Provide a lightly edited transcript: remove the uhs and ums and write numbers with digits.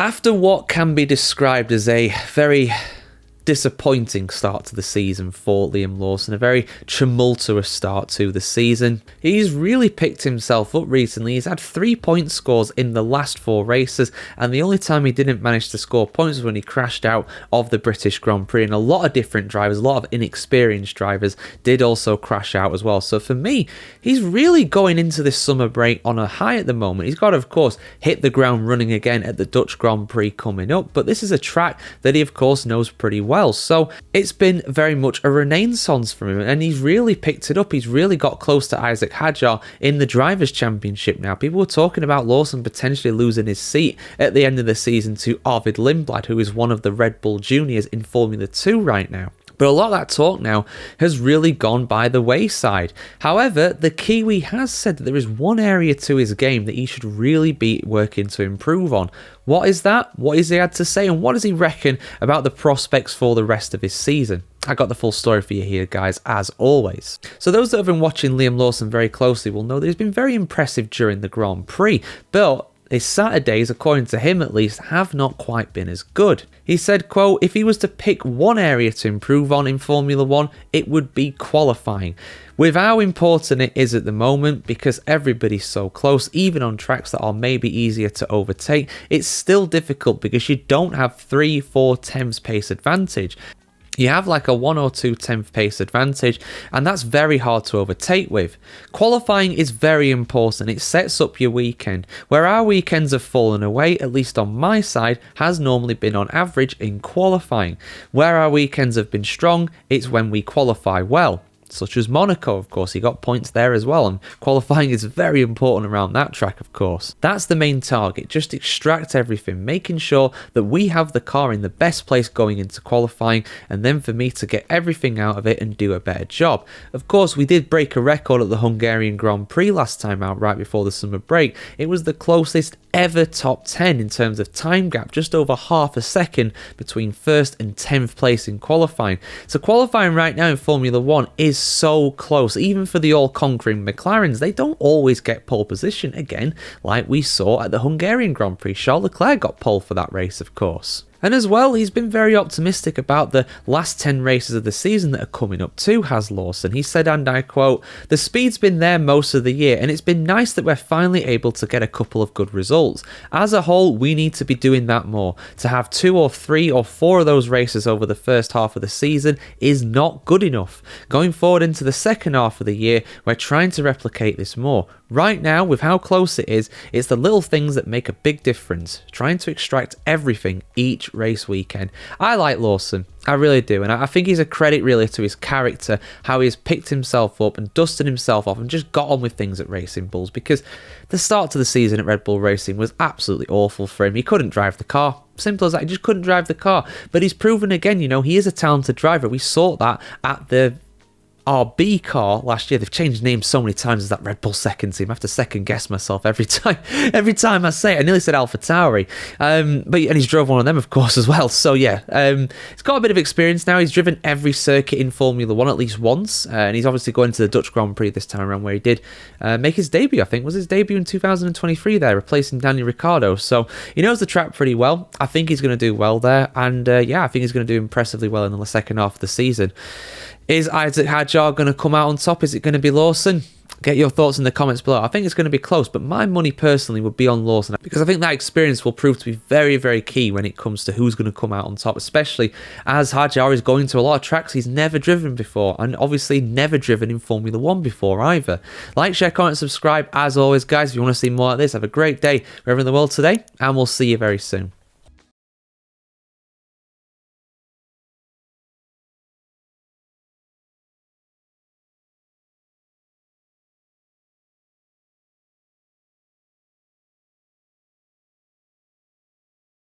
After what can be described as a very disappointing start to the season for Liam Lawson, a very tumultuous start to the season, he's really picked himself up recently. He's had 3-point scores in the last 4 races, and the only time he didn't manage to score points was when he crashed out of the British Grand Prix, and a lot of different drivers, a lot of inexperienced drivers did also crash out as well. So for me, he's really going into this summer break on a high at the moment. He's got to, of course, hit the ground running again at the Dutch Grand Prix coming up, but this is a track that he, of course, knows pretty well. So it's been very much a renaissance for him, and he's really picked it up. He's really got close to Isaac Hadjar in the Drivers' Championship now. People were talking about Lawson potentially losing his seat at the end of the season to Arvid Lindblad, who is one of the Red Bull juniors in Formula 2 right now. But a lot of that talk now has really gone by the wayside. However, the Kiwi has said that there is one area to his game that he should really be working to improve on. What is that? What has he had to say? And what does he reckon about the prospects for the rest of his season? I got the full story for you here, guys, as always. So those that have been watching Liam Lawson very closely will know that he's been very impressive during the Grand Prix, but his Saturdays, according to him at least, have not quite been as good. He said, quote, if he was to pick one area to improve on in Formula 1, it would be qualifying. With how important it is at the moment, because everybody's so close, even on tracks that are maybe easier to overtake, it's still difficult because you don't have 3-4 tenths pace advantage. You have like a 1 or 2 tenth pace advantage, and that's very hard to overtake with. Qualifying is very important. It sets up your weekend. Where our weekends have fallen away, at least on my side, has normally been on average in qualifying. Where our weekends have been strong, it's when we qualify well. Such as Monaco, of course, he got points there as well, and qualifying is very important around that track, of course. That's the main target, just extract everything, making sure that we have the car in the best place going into qualifying, and then for me to get everything out of it and do a better job. Of course, we did break a record at the Hungarian Grand Prix last time out, right before the summer break. It was the closest ever top 10 in terms of time gap, just over half a second between 1st and 10th place in qualifying. So qualifying right now in Formula 1 is so close. Even for the all-conquering McLarens, they don't always get pole position again, like we saw at the Hungarian Grand Prix. Charles Leclerc got pole for that race, of course. And as well, he's been very optimistic about the last 10 races of the season that are coming up too, has Lawson. He said, and I quote, the speed's been there most of the year, and it's been nice that we're finally able to get a couple of good results. As a whole, we need to be doing that more. To have 2 or 3 or 4 of those races over the first half of the season is not good enough. Going forward into the second half of the year, we're trying to replicate this more. Right now, with how close it is, it's the little things that make a big difference. Trying to extract everything each race weekend. I like Lawson. I really do. And I think he's a credit really to his character, how he's picked himself up and dusted himself off and just got on with things at Racing Bulls, because the start to the season at Red Bull Racing was absolutely awful for him. He couldn't drive the car. Simple as that. He just couldn't drive the car. But he's proven again, he is a talented driver. We saw that at the RB car last year. They've changed names so many times as that Red Bull second team. I have to second guess myself every time I say it. I nearly said AlphaTauri, and he's drove one of them, of course, as well. So yeah, he's got a bit of experience now. He's driven every circuit in Formula 1 at least once, and he's obviously going to the Dutch Grand Prix this time around, where he did make his debut. I think was his debut in 2023 there, replacing Daniel Ricciardo. So he knows the track pretty well. I think he's going to do well there, and I think he's going to do impressively well in the second half of the season. Is Isaac Hadjar going to come out on top? Is it going to be Lawson? Get your thoughts in the comments below. I think it's going to be close, but my money personally would be on Lawson, because I think that experience will prove to be very, very key when it comes to who's going to come out on top, especially as Hadjar is going to a lot of tracks he's never driven before, and obviously never driven in Formula 1 before either. Like, share, comment, subscribe. As always, guys, if you want to see more like this, have a great day wherever in the world today, and we'll see you very soon.